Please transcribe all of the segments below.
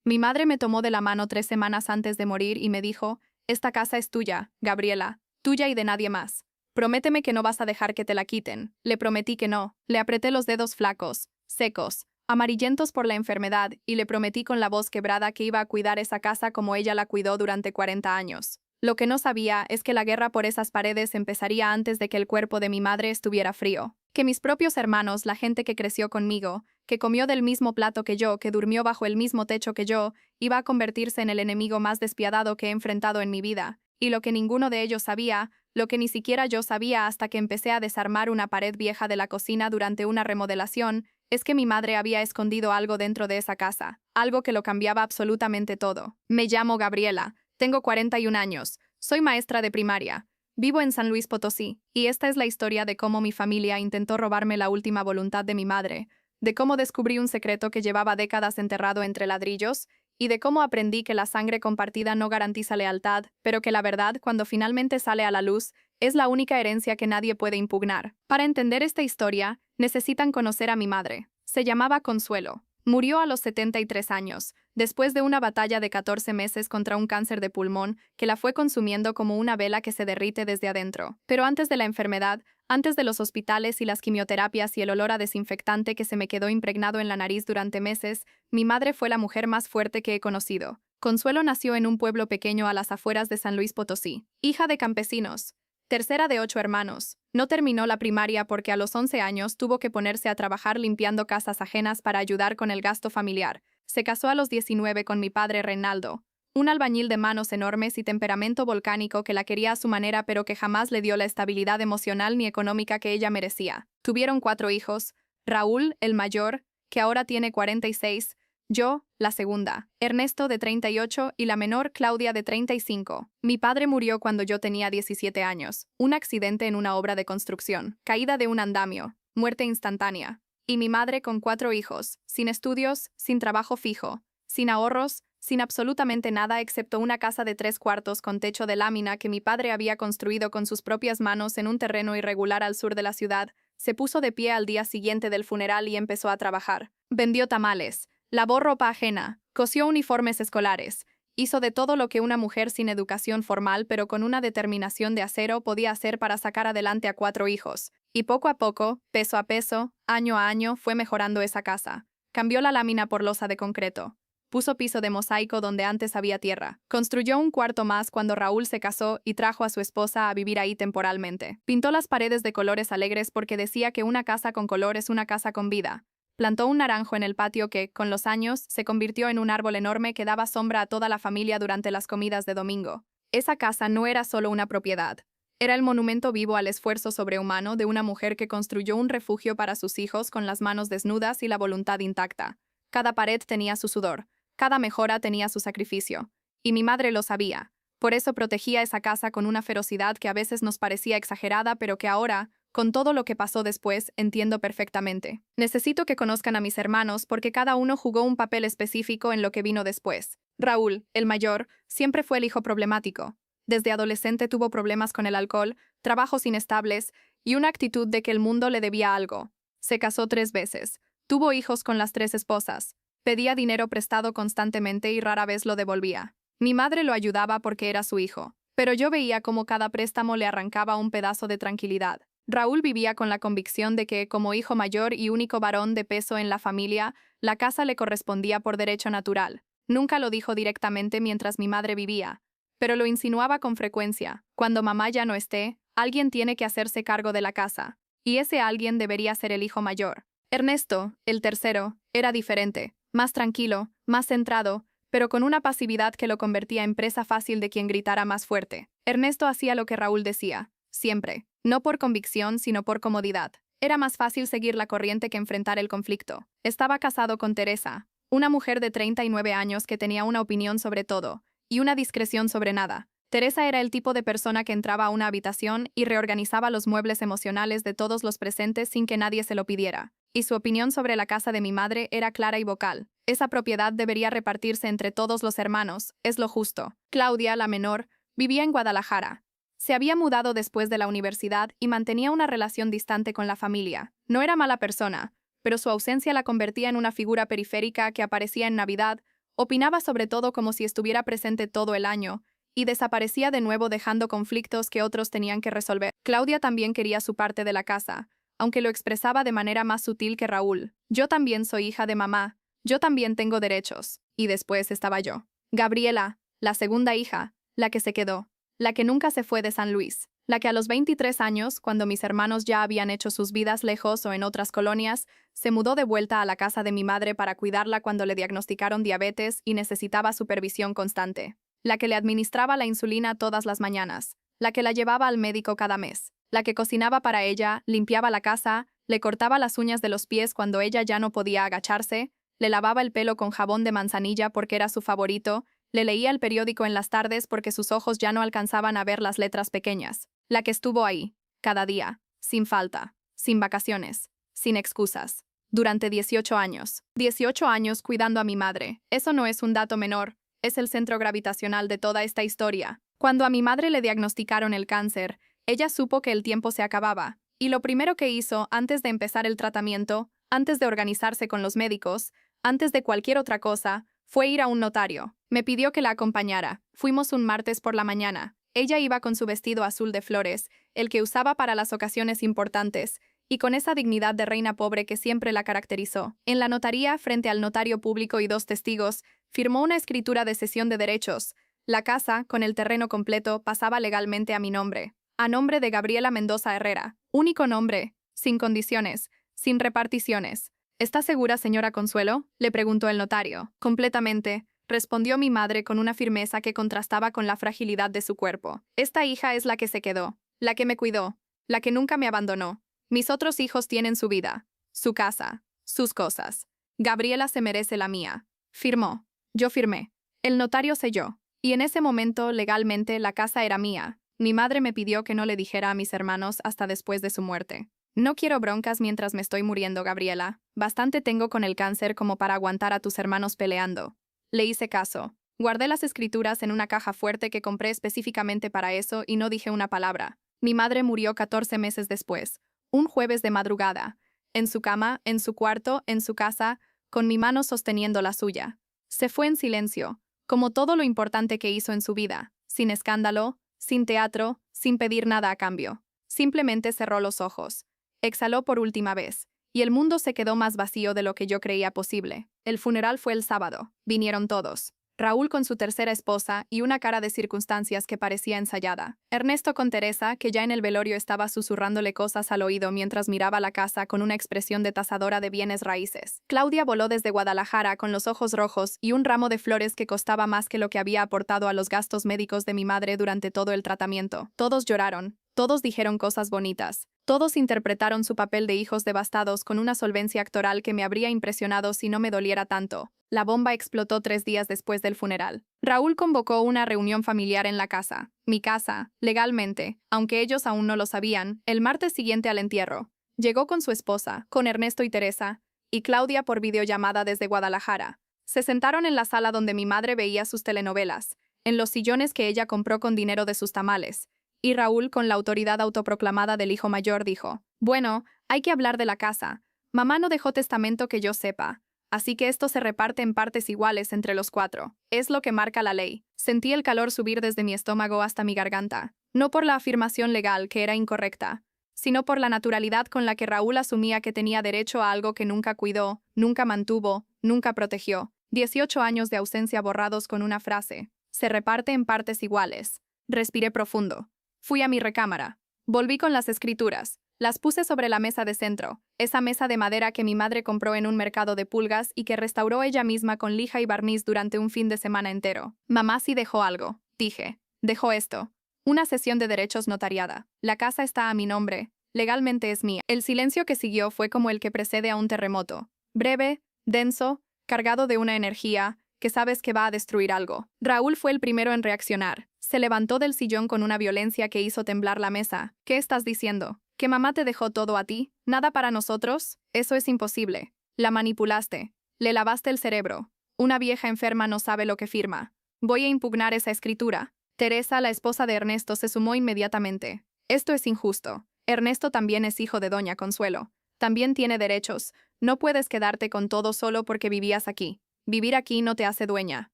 Mi madre me tomó de la mano 3 semanas antes de morir y me dijo, esta casa es tuya, Gabriela, tuya y de nadie más. Prométeme que no vas a dejar que te la quiten. Le prometí que no. Le apreté los dedos flacos, secos, amarillentos por la enfermedad, y le prometí con la voz quebrada que iba a cuidar esa casa como ella la cuidó durante 40 años. Lo que no sabía es que la guerra por esas paredes empezaría antes de que el cuerpo de mi madre estuviera frío. Que mis propios hermanos, la gente que creció conmigo, que comió del mismo plato que yo, que durmió bajo el mismo techo que yo, iba a convertirse en el enemigo más despiadado que he enfrentado en mi vida. Y lo que ninguno de ellos sabía, lo que ni siquiera yo sabía hasta que empecé a desarmar una pared vieja de la cocina durante una remodelación, es que mi madre había escondido algo dentro de esa casa, algo que lo cambiaba absolutamente todo. Me llamo Gabriela, tengo 41 años, soy maestra de primaria. Vivo en San Luis Potosí, y esta es la historia de cómo mi familia intentó robarme la última voluntad de mi madre, de cómo descubrí un secreto que llevaba décadas enterrado entre ladrillos, y de cómo aprendí que la sangre compartida no garantiza lealtad, pero que la verdad, cuando finalmente sale a la luz, es la única herencia que nadie puede impugnar. Para entender esta historia, necesitan conocer a mi madre. Se llamaba Consuelo. Murió a los 73 años, después de una batalla de 14 meses contra un cáncer de pulmón que la fue consumiendo como una vela que se derrite desde adentro. Pero antes de la enfermedad, antes de los hospitales y las quimioterapias y el olor a desinfectante que se me quedó impregnado en la nariz durante meses, mi madre fue la mujer más fuerte que he conocido. Consuelo nació en un pueblo pequeño a las afueras de San Luis Potosí, hija de campesinos. Tercera de 8 hermanos. No terminó la primaria porque a los 11 años tuvo que ponerse a trabajar limpiando casas ajenas para ayudar con el gasto familiar. Se casó a los 19 con mi padre Reinaldo, un albañil de manos enormes y temperamento volcánico que la quería a su manera pero que jamás le dio la estabilidad emocional ni económica que ella merecía. Tuvieron 4 hijos, Raúl, el mayor, que ahora tiene 46, yo, la segunda, Ernesto de 38 y la menor Claudia de 35. Mi padre murió cuando yo tenía 17 años, un accidente en una obra de construcción, caída de un andamio, muerte instantánea. Y mi madre con 4 hijos, sin estudios, sin trabajo fijo, sin ahorros, sin absolutamente nada excepto una casa de 3 cuartos con techo de lámina que mi padre había construido con sus propias manos en un terreno irregular al sur de la ciudad, se puso de pie al día siguiente del funeral y empezó a trabajar. Vendió tamales, lavó ropa ajena, cosió uniformes escolares, hizo de todo lo que una mujer sin educación formal pero con una determinación de acero podía hacer para sacar adelante a 4 hijos. Y poco a poco, peso a peso, año a año, fue mejorando esa casa. Cambió la lámina por losa de concreto. Puso piso de mosaico donde antes había tierra. Construyó un cuarto más cuando Raúl se casó y trajo a su esposa a vivir ahí temporalmente. Pintó las paredes de colores alegres porque decía que una casa con color es una casa con vida. Plantó un naranjo en el patio que, con los años, se convirtió en un árbol enorme que daba sombra a toda la familia durante las comidas de domingo. Esa casa no era solo una propiedad. Era el monumento vivo al esfuerzo sobrehumano de una mujer que construyó un refugio para sus hijos con las manos desnudas y la voluntad intacta. Cada pared tenía su sudor. Cada mejora tenía su sacrificio. Y mi madre lo sabía. Por eso protegía esa casa con una ferocidad que a veces nos parecía exagerada, pero que ahora, con todo lo que pasó después, entiendo perfectamente. Necesito que conozcan a mis hermanos porque cada uno jugó un papel específico en lo que vino después. Raúl, el mayor, siempre fue el hijo problemático. Desde adolescente tuvo problemas con el alcohol, trabajos inestables y una actitud de que el mundo le debía algo. Se casó 3 veces. Tuvo hijos con las 3 esposas. Pedía dinero prestado constantemente y rara vez lo devolvía. Mi madre lo ayudaba porque era su hijo, pero yo veía cómo cada préstamo le arrancaba un pedazo de tranquilidad. Raúl vivía con la convicción de que, como hijo mayor y único varón de peso en la familia, la casa le correspondía por derecho natural. Nunca lo dijo directamente mientras mi madre vivía, pero lo insinuaba con frecuencia. Cuando mamá ya no esté, alguien tiene que hacerse cargo de la casa, y ese alguien debería ser el hijo mayor. Ernesto, el tercero, era diferente. Más tranquilo, más centrado, pero con una pasividad que lo convertía en presa fácil de quien gritara más fuerte. Ernesto hacía lo que Raúl decía, siempre, no por convicción, sino por comodidad. Era más fácil seguir la corriente que enfrentar el conflicto. Estaba casado con Teresa, una mujer de 39 años que tenía una opinión sobre todo, y una discreción sobre nada. Teresa era el tipo de persona que entraba a una habitación y reorganizaba los muebles emocionales de todos los presentes sin que nadie se lo pidiera. Y su opinión sobre la casa de mi madre era clara y vocal. Esa propiedad debería repartirse entre todos los hermanos, es lo justo. Claudia, la menor, vivía en Guadalajara. Se había mudado después de la universidad y mantenía una relación distante con la familia. No era mala persona, pero su ausencia la convertía en una figura periférica que aparecía en Navidad Opinaba sobre todo como si estuviera presente todo el año, y desaparecía de nuevo dejando conflictos que otros tenían que resolver. Claudia también quería su parte de la casa, aunque lo expresaba de manera más sutil que Raúl. Yo también soy hija de mamá, yo también tengo derechos. Y después estaba yo. Gabriela, la segunda hija, la que se quedó, la que nunca se fue de San Luis, la que a los 23 años, cuando mis hermanos ya habían hecho sus vidas lejos o en otras colonias, se mudó de vuelta a la casa de mi madre para cuidarla cuando le diagnosticaron diabetes y necesitaba supervisión constante, la que le administraba la insulina todas las mañanas, la que la llevaba al médico cada mes, la que cocinaba para ella, limpiaba la casa, le cortaba las uñas de los pies cuando ella ya no podía agacharse, le lavaba el pelo con jabón de manzanilla porque era su favorito, le leía el periódico en las tardes porque sus ojos ya no alcanzaban a ver las letras pequeñas, la que estuvo ahí, cada día, sin falta, sin vacaciones, sin excusas, durante 18 años. 18 años cuidando a mi madre. Eso no es un dato menor, es el centro gravitacional de toda esta historia. Cuando a mi madre le diagnosticaron el cáncer, ella supo que el tiempo se acababa, y lo primero que hizo antes de empezar el tratamiento, antes de organizarse con los médicos, antes de cualquier otra cosa, fue ir a un notario. Me pidió que la acompañara. Fuimos un martes por la mañana. Ella iba con su vestido azul de flores, el que usaba para las ocasiones importantes, y con esa dignidad de reina pobre que siempre la caracterizó. En la notaría, frente al notario público y 2 testigos, firmó una escritura de cesión de derechos. La casa, con el terreno completo, pasaba legalmente a mi nombre. A nombre de Gabriela Mendoza Herrera. Único nombre, sin condiciones, sin reparticiones. ¿Está segura, señora Consuelo?, le preguntó el notario. Completamente, respondió mi madre con una firmeza que contrastaba con la fragilidad de su cuerpo. Esta hija es la que se quedó, la que me cuidó, la que nunca me abandonó. Mis otros hijos tienen su vida, su casa, sus cosas. Gabriela se merece la mía. Firmó. Yo firmé. El notario selló. Y en ese momento, legalmente, la casa era mía. Mi madre me pidió que no le dijera a mis hermanos hasta después de su muerte. No quiero broncas mientras me estoy muriendo, Gabriela. Bastante tengo con el cáncer como para aguantar a tus hermanos peleando. Le hice caso. Guardé las escrituras en una caja fuerte que compré específicamente para eso y no dije una palabra. Mi madre murió 14 meses después, un jueves de madrugada, en su cama, en su cuarto, en su casa, con mi mano sosteniendo la suya. Se fue en silencio, como todo lo importante que hizo en su vida, sin escándalo, sin teatro, sin pedir nada a cambio. Simplemente cerró los ojos. Exhaló por última vez, y el mundo se quedó más vacío de lo que yo creía posible. El funeral fue el sábado. Vinieron todos. Raúl con su tercera esposa y una cara de circunstancias que parecía ensayada. Ernesto con Teresa, que ya en el velorio estaba susurrándole cosas al oído mientras miraba la casa con una expresión de tasadora de bienes raíces. Claudia voló desde Guadalajara con los ojos rojos y un ramo de flores que costaba más que lo que había aportado a los gastos médicos de mi madre durante todo el tratamiento. Todos lloraron. Todos dijeron cosas bonitas. Todos interpretaron su papel de hijos devastados con una solvencia actoral que me habría impresionado si no me doliera tanto. La bomba explotó 3 días después del funeral. Raúl convocó una reunión familiar en la casa. Mi casa, legalmente, aunque ellos aún no lo sabían, el martes siguiente al entierro. Llegó con su esposa, con Ernesto y Teresa, y Claudia por videollamada desde Guadalajara. Se sentaron en la sala donde mi madre veía sus telenovelas, en los sillones que ella compró con dinero de sus tamales. Y Raúl, con la autoridad autoproclamada del hijo mayor, dijo: «Bueno, hay que hablar de la casa. Mamá no dejó testamento que yo sepa, así que esto se reparte en partes iguales entre los 4. Es lo que marca la ley». Sentí el calor subir desde mi estómago hasta mi garganta, no por la afirmación legal, que era incorrecta, sino por la naturalidad con la que Raúl asumía que tenía derecho a algo que nunca cuidó, nunca mantuvo, nunca protegió. 18 años de ausencia borrados con una frase. Se reparte en partes iguales. Respiré profundo. Fui a mi recámara. Volví con las escrituras. Las puse sobre la mesa de centro, esa mesa de madera que mi madre compró en un mercado de pulgas y que restauró ella misma con lija y barniz durante un fin de semana entero. Mamá sí dejó algo, dije. Dejó esto. Una cesión de derechos notariada. La casa está a mi nombre. Legalmente es mía. El silencio que siguió fue como el que precede a un terremoto. Breve, denso, cargado de una energía que sabes que va a destruir algo. Raúl fue el primero en reaccionar. Se levantó del sillón con una violencia que hizo temblar la mesa. ¿Qué estás diciendo? ¿Que mamá te dejó todo a ti? ¿Nada para nosotros? Eso es imposible. La manipulaste. Le lavaste el cerebro. Una vieja enferma no sabe lo que firma. Voy a impugnar esa escritura. Teresa, la esposa de Ernesto, se sumó inmediatamente. Esto es injusto. Ernesto también es hijo de doña Consuelo. También tiene derechos. No puedes quedarte con todo solo porque vivías aquí. Vivir aquí no te hace dueña.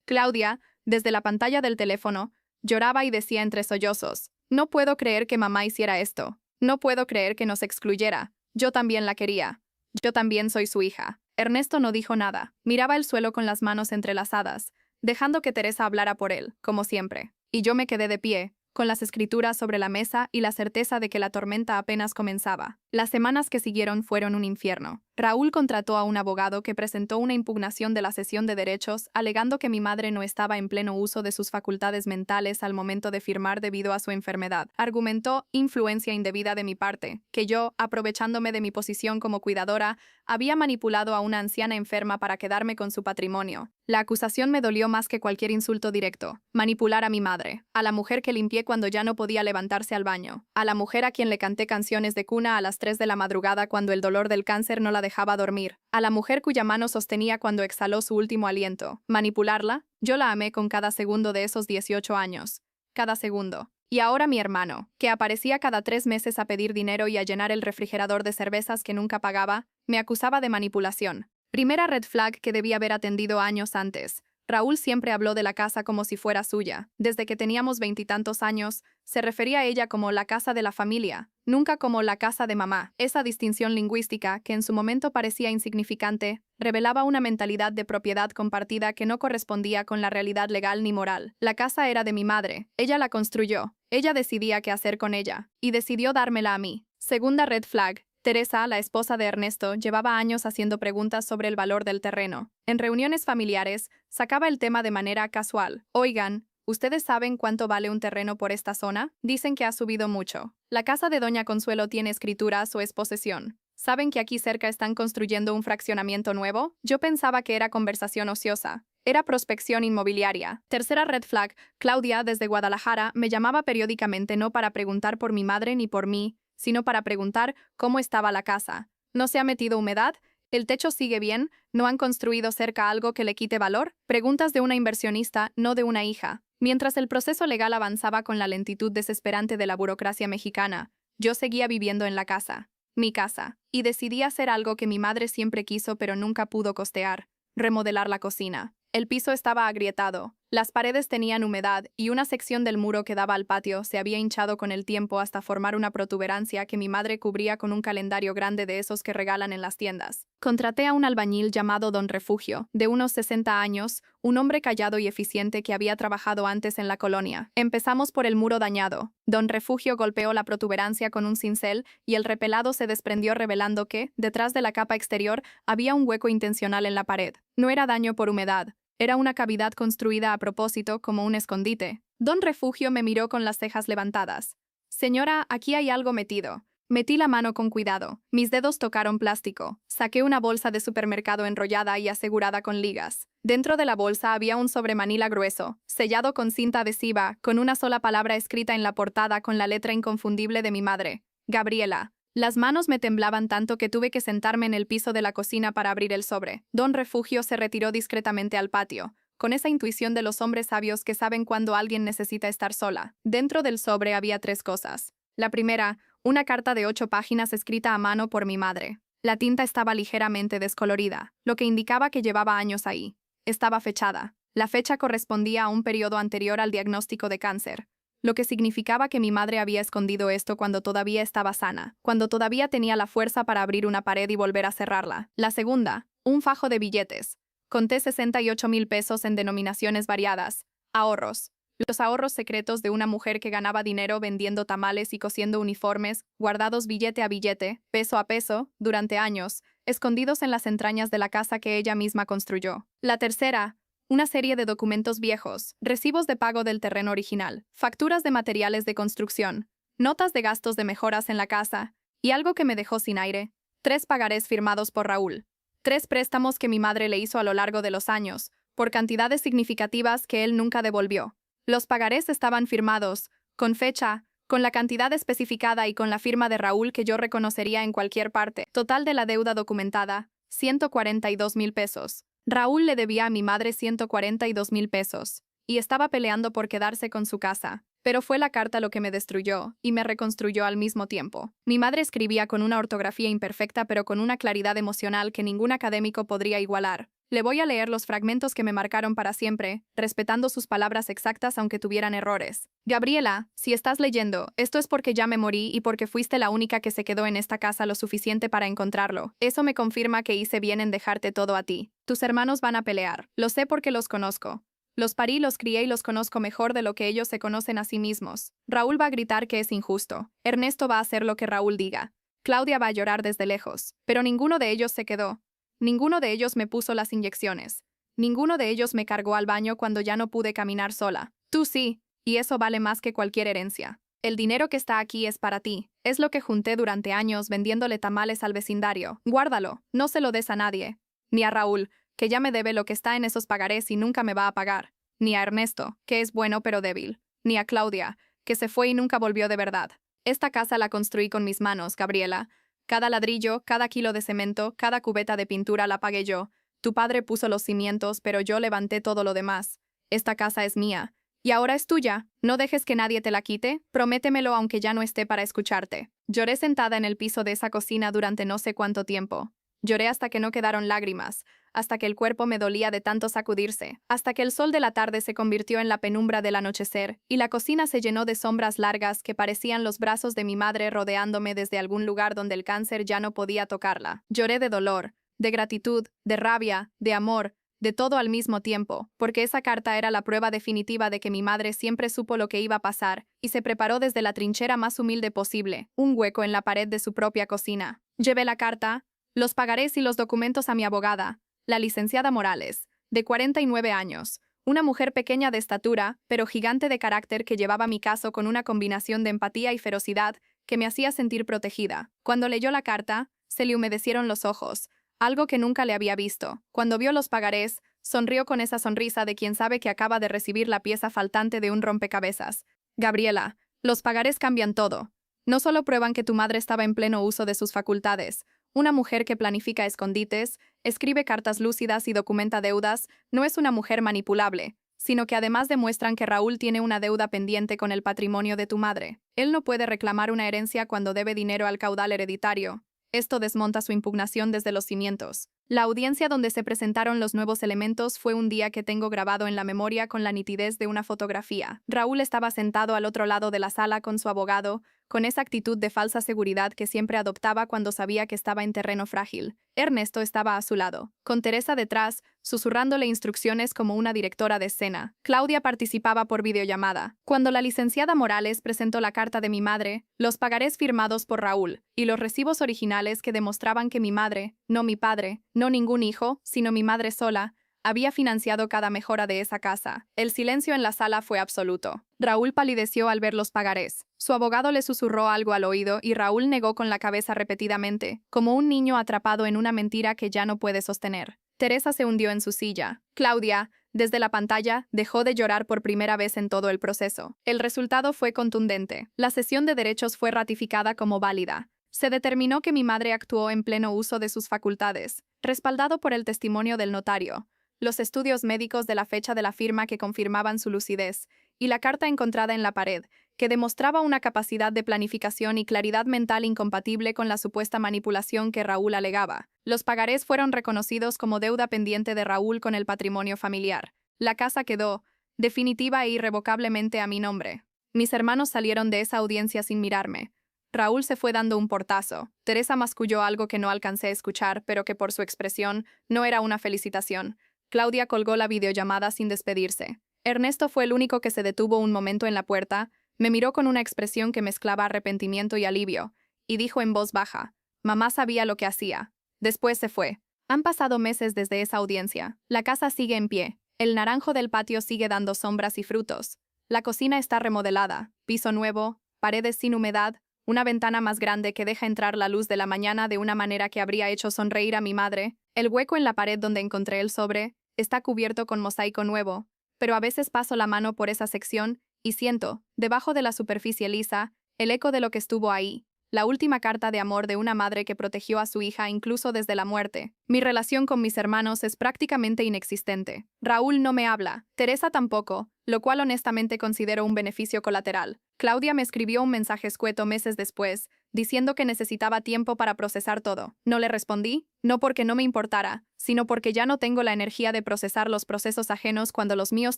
Claudia, desde la pantalla del teléfono, lloraba y decía entre sollozos: no puedo creer que mamá hiciera esto. No puedo creer que nos excluyera. Yo también la quería. Yo también soy su hija. Ernesto no dijo nada. Miraba el suelo con las manos entrelazadas, dejando que Teresa hablara por él, como siempre. Y yo me quedé de pie, con las escrituras sobre la mesa y la certeza de que la tormenta apenas comenzaba. Las semanas que siguieron fueron un infierno. Raúl contrató a un abogado que presentó una impugnación de la cesión de derechos, alegando que mi madre no estaba en pleno uso de sus facultades mentales al momento de firmar debido a su enfermedad. Argumentó influencia indebida de mi parte, que yo, aprovechándome de mi posición como cuidadora, había manipulado a una anciana enferma para quedarme con su patrimonio. La acusación me dolió más que cualquier insulto directo. Manipular a mi madre, a la mujer que limpié cuando ya no podía levantarse al baño, a la mujer a quien le canté canciones de cuna a las 3 de la madrugada cuando el dolor del cáncer no la dejaba dormir, a la mujer cuya mano sostenía cuando exhaló su último aliento. ¿Manipularla? Yo la amé con cada segundo de esos 18 años. Cada segundo. Y ahora mi hermano, que aparecía cada 3 meses a pedir dinero y a llenar el refrigerador de cervezas que nunca pagaba, me acusaba de manipulación. Primera red flag que debía haber atendido años antes. Raúl siempre habló de la casa como si fuera suya. Desde que teníamos 20 y tantos años, se refería a ella como la casa de la familia, nunca como la casa de mamá. Esa distinción lingüística, que en su momento parecía insignificante, revelaba una mentalidad de propiedad compartida que no correspondía con la realidad legal ni moral. La casa era de mi madre, ella la construyó, ella decidía qué hacer con ella, y decidió dármela a mí. Segunda red flag. Teresa, la esposa de Ernesto, llevaba años haciendo preguntas sobre el valor del terreno. En reuniones familiares, sacaba el tema de manera casual. Oigan, ¿ustedes saben cuánto vale un terreno por esta zona? Dicen que ha subido mucho. La casa de Doña Consuelo tiene escrituras o es posesión. ¿Saben que aquí cerca están construyendo un fraccionamiento nuevo? Yo pensaba que era conversación ociosa. Era prospección inmobiliaria. Tercera red flag. Claudia, desde Guadalajara, me llamaba periódicamente no para preguntar por mi madre ni por mí, sino para preguntar cómo estaba la casa. ¿No se ha metido humedad? ¿El techo sigue bien? ¿No han construido cerca algo que le quite valor? Preguntas de una inversionista, no de una hija. Mientras el proceso legal avanzaba con la lentitud desesperante de la burocracia mexicana, yo seguía viviendo en la casa, mi casa, y decidí hacer algo que mi madre siempre quiso pero nunca pudo costear: remodelar la cocina. El piso estaba agrietado, las paredes tenían humedad y una sección del muro que daba al patio se había hinchado con el tiempo hasta formar una protuberancia que mi madre cubría con un calendario grande de esos que regalan en las tiendas. Contraté a un albañil llamado Don Refugio, de unos 60 años, un hombre callado y eficiente que había trabajado antes en la colonia. Empezamos por el muro dañado. Don Refugio golpeó la protuberancia con un cincel y el repelado se desprendió, revelando que, detrás de la capa exterior, había un hueco intencional en la pared. No era daño por humedad. Era una cavidad construida a propósito como un escondite. Don Refugio me miró con las cejas levantadas. Señora, aquí hay algo metido. Metí la mano con cuidado. Mis dedos tocaron plástico. Saqué una bolsa de supermercado enrollada y asegurada con ligas. Dentro de la bolsa había un sobremanila grueso, sellado con cinta adhesiva, con una sola palabra escrita en la portada con la letra inconfundible de mi madre: Gabriela. Las manos me temblaban tanto que tuve que sentarme en el piso de la cocina para abrir el sobre. Don Refugio se retiró discretamente al patio, con esa intuición de los hombres sabios que saben cuando alguien necesita estar sola. Dentro del sobre había 3 cosas. La primera, una carta de 8 páginas escrita a mano por mi madre. La tinta estaba ligeramente descolorida, lo que indicaba que llevaba años ahí. Estaba fechada. La fecha correspondía a un periodo anterior al diagnóstico de cáncer, lo que significaba que mi madre había escondido esto cuando todavía estaba sana, cuando todavía tenía la fuerza para abrir una pared y volver a cerrarla. La segunda, un fajo de billetes. Conté 68,000 pesos en denominaciones variadas. Ahorros. Los ahorros secretos de una mujer que ganaba dinero vendiendo tamales y cosiendo uniformes, guardados billete a billete, peso a peso, durante años, escondidos en las entrañas de la casa que ella misma construyó. La tercera, una serie de documentos viejos, recibos de pago del terreno original, facturas de materiales de construcción, notas de gastos de mejoras en la casa, y algo que me dejó sin aire: 3 pagarés firmados por Raúl. 3 préstamos que mi madre le hizo a lo largo de los años, por cantidades significativas que él nunca devolvió. Los pagarés estaban firmados, con fecha, con la cantidad especificada y con la firma de Raúl que yo reconocería en cualquier parte. Total de la deuda documentada: 142,000 pesos. Raúl le debía a mi madre 142,000 pesos, y estaba peleando por quedarse con su casa. Pero fue la carta lo que me destruyó y me reconstruyó al mismo tiempo. Mi madre escribía con una ortografía imperfecta pero con una claridad emocional que ningún académico podría igualar. Le voy a leer los fragmentos que me marcaron para siempre, respetando sus palabras exactas aunque tuvieran errores. Gabriela, si estás leyendo, esto es porque ya me morí y porque fuiste la única que se quedó en esta casa lo suficiente para encontrarlo. Eso me confirma que hice bien en dejarte todo a ti. Tus hermanos van a pelear. Lo sé porque los conozco. Los parí, los crié y los conozco mejor de lo que ellos se conocen a sí mismos. Raúl va a gritar que es injusto. Ernesto va a hacer lo que Raúl diga. Claudia va a llorar desde lejos. Pero ninguno de ellos se quedó. Ninguno de ellos me puso las inyecciones. Ninguno de ellos me cargó al baño cuando ya no pude caminar sola. Tú sí, y eso vale más que cualquier herencia. El dinero que está aquí es para ti. Es lo que junté durante años vendiéndole tamales al vecindario. Guárdalo, no se lo des a nadie. Ni a Raúl, que ya me debe lo que está en esos pagarés y nunca me va a pagar. Ni a Ernesto, que es bueno pero débil. Ni a Claudia, que se fue y nunca volvió de verdad. Esta casa la construí con mis manos, Gabriela. Cada ladrillo, cada kilo de cemento, cada cubeta de pintura la pagué yo. Tu padre puso los cimientos, pero yo levanté todo lo demás. Esta casa es mía. Y ahora es tuya. No dejes que nadie te la quite. Prométemelo aunque ya no esté para escucharte. Lloré sentada en el piso de esa cocina durante no sé cuánto tiempo. Lloré hasta que no quedaron lágrimas, hasta que el cuerpo me dolía de tanto sacudirse, hasta que el sol de la tarde se convirtió en la penumbra del anochecer, y la cocina se llenó de sombras largas que parecían los brazos de mi madre rodeándome desde algún lugar donde el cáncer ya no podía tocarla. Lloré de dolor, de gratitud, de rabia, de amor, de todo al mismo tiempo, porque esa carta era la prueba definitiva de que mi madre siempre supo lo que iba a pasar, y se preparó desde la trinchera más humilde posible, un hueco en la pared de su propia cocina. Llevé la carta, los pagarés y los documentos a mi abogada, la licenciada Morales, de 49 años, una mujer pequeña de estatura, pero gigante de carácter que llevaba mi caso con una combinación de empatía y ferocidad que me hacía sentir protegida. Cuando leyó la carta, se le humedecieron los ojos, algo que nunca le había visto. Cuando vio los pagarés, sonrió con esa sonrisa de quien sabe que acaba de recibir la pieza faltante de un rompecabezas. Gabriela, los pagarés cambian todo. No solo prueban que tu madre estaba en pleno uso de sus facultades. Una mujer que planifica escondites, escribe cartas lúcidas y documenta deudas, no es una mujer manipulable, sino que además demuestran que Raúl tiene una deuda pendiente con el patrimonio de tu madre. Él no puede reclamar una herencia cuando debe dinero al caudal hereditario. Esto desmonta su impugnación desde los cimientos. La audiencia donde se presentaron los nuevos elementos fue un día que tengo grabado en la memoria con la nitidez de una fotografía. Raúl estaba sentado al otro lado de la sala con su abogado, con esa actitud de falsa seguridad que siempre adoptaba cuando sabía que estaba en terreno frágil. Ernesto estaba a su lado, con Teresa detrás, susurrándole instrucciones como una directora de escena. Claudia participaba por videollamada. Cuando la licenciada Morales presentó la carta de mi madre, los pagarés firmados por Raúl, y los recibos originales que demostraban que mi madre, no mi padre, no ningún hijo, sino mi madre sola, había financiado cada mejora de esa casa. El silencio en la sala fue absoluto. Raúl palideció al ver los pagarés. Su abogado le susurró algo al oído y Raúl negó con la cabeza repetidamente, como un niño atrapado en una mentira que ya no puede sostener. Teresa se hundió en su silla. Claudia, desde la pantalla, dejó de llorar por primera vez en todo el proceso. El resultado fue contundente. La sesión de derechos fue ratificada como válida. Se determinó que mi madre actuó en pleno uso de sus facultades, respaldado por el testimonio del notario, los estudios médicos de la fecha de la firma que confirmaban su lucidez, y la carta encontrada en la pared, que demostraba una capacidad de planificación y claridad mental incompatible con la supuesta manipulación que Raúl alegaba. Los pagarés fueron reconocidos como deuda pendiente de Raúl con el patrimonio familiar. La casa quedó, definitiva e irrevocablemente, a mi nombre. Mis hermanos salieron de esa audiencia sin mirarme. Raúl se fue dando un portazo. Teresa masculló algo que no alcancé a escuchar, pero que por su expresión no era una felicitación. Claudia colgó la videollamada sin despedirse. Ernesto fue el único que se detuvo un momento en la puerta, me miró con una expresión que mezclaba arrepentimiento y alivio, y dijo en voz baja: «Mamá sabía lo que hacía». Después se fue. Han pasado meses desde esa audiencia. La casa sigue en pie. El naranjo del patio sigue dando sombras y frutos. La cocina está remodelada, piso nuevo, paredes sin humedad, una ventana más grande que deja entrar la luz de la mañana de una manera que habría hecho sonreír a mi madre. El hueco en la pared donde encontré el sobre está cubierto con mosaico nuevo, pero a veces paso la mano por esa sección y siento, debajo de la superficie lisa, el eco de lo que estuvo ahí, la última carta de amor de una madre que protegió a su hija incluso desde la muerte. Mi relación con mis hermanos es prácticamente inexistente. Raúl no me habla, Teresa tampoco, lo cual honestamente considero un beneficio colateral. Claudia me escribió un mensaje escueto meses después, diciendo que necesitaba tiempo para procesar todo. No le respondí, no porque no me importara, sino porque ya no tengo la energía de procesar los procesos ajenos cuando los míos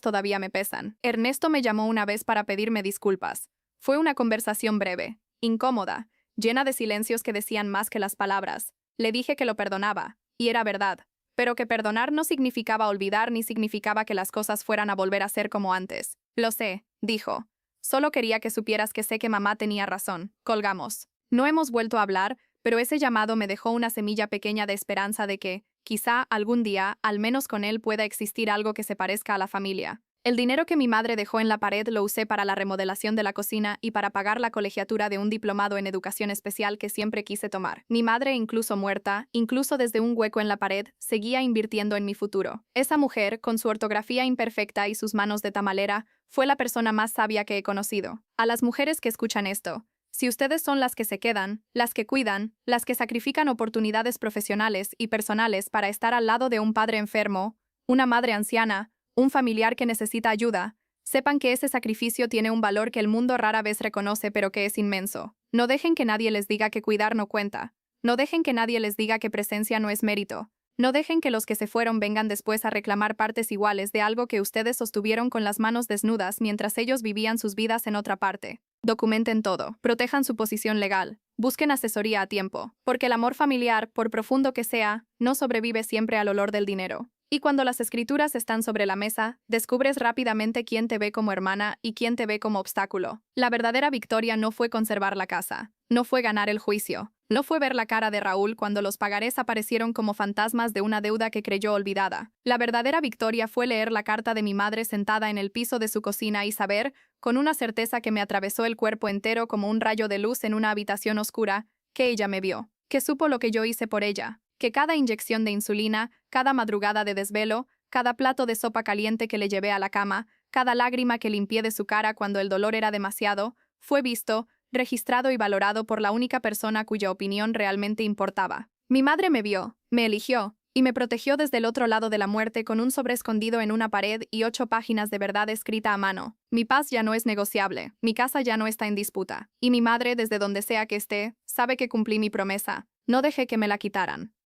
todavía me pesan. Ernesto me llamó una vez para pedirme disculpas. Fue una conversación breve, incómoda, llena de silencios que decían más que las palabras. Le dije que lo perdonaba, y era verdad, pero que perdonar no significaba olvidar ni significaba que las cosas fueran a volver a ser como antes. Lo sé, dijo. Solo quería que supieras que sé que mamá tenía razón. Colgamos. No hemos vuelto a hablar, pero ese llamado me dejó una semilla pequeña de esperanza de que, quizá algún día, al menos con él pueda existir algo que se parezca a la familia. El dinero que mi madre dejó en la pared lo usé para la remodelación de la cocina y para pagar la colegiatura de un diplomado en educación especial que siempre quise tomar. Mi madre, incluso muerta, incluso desde un hueco en la pared, seguía invirtiendo en mi futuro. Esa mujer, con su ortografía imperfecta y sus manos de tamalera, fue la persona más sabia que he conocido. A las mujeres que escuchan esto, si ustedes son las que se quedan, las que cuidan, las que sacrifican oportunidades profesionales y personales para estar al lado de un padre enfermo, una madre anciana, un familiar que necesita ayuda, sepan que ese sacrificio tiene un valor que el mundo rara vez reconoce pero que es inmenso. No dejen que nadie les diga que cuidar no cuenta. No dejen que nadie les diga que presencia no es mérito. No dejen que los que se fueron vengan después a reclamar partes iguales de algo que ustedes sostuvieron con las manos desnudas mientras ellos vivían sus vidas en otra parte. Documenten todo, protejan su posición legal, busquen asesoría a tiempo, porque el amor familiar, por profundo que sea, no sobrevive siempre al olor del dinero. Y cuando las escrituras están sobre la mesa, descubres rápidamente quién te ve como hermana y quién te ve como obstáculo. La verdadera victoria no fue conservar la casa, no fue ganar el juicio, no fue ver la cara de Raúl cuando los pagarés aparecieron como fantasmas de una deuda que creyó olvidada. La verdadera victoria fue leer la carta de mi madre sentada en el piso de su cocina y saber, con una certeza que me atravesó el cuerpo entero como un rayo de luz en una habitación oscura, que ella me vio, que supo lo que yo hice por ella, que cada inyección de insulina, cada madrugada de desvelo, cada plato de sopa caliente que le llevé a la cama, cada lágrima que limpié de su cara cuando el dolor era demasiado, fue visto, registrado y valorado por la única persona cuya opinión realmente importaba. Mi madre me vio, me eligió, y me protegió desde el otro lado de la muerte con un sobre escondido en una pared y 8 páginas de verdad escrita a mano. Mi paz ya no es negociable, mi casa ya no está en disputa, y mi madre, desde donde sea que esté, sabe que cumplí mi promesa. No dejé que me la quitaran.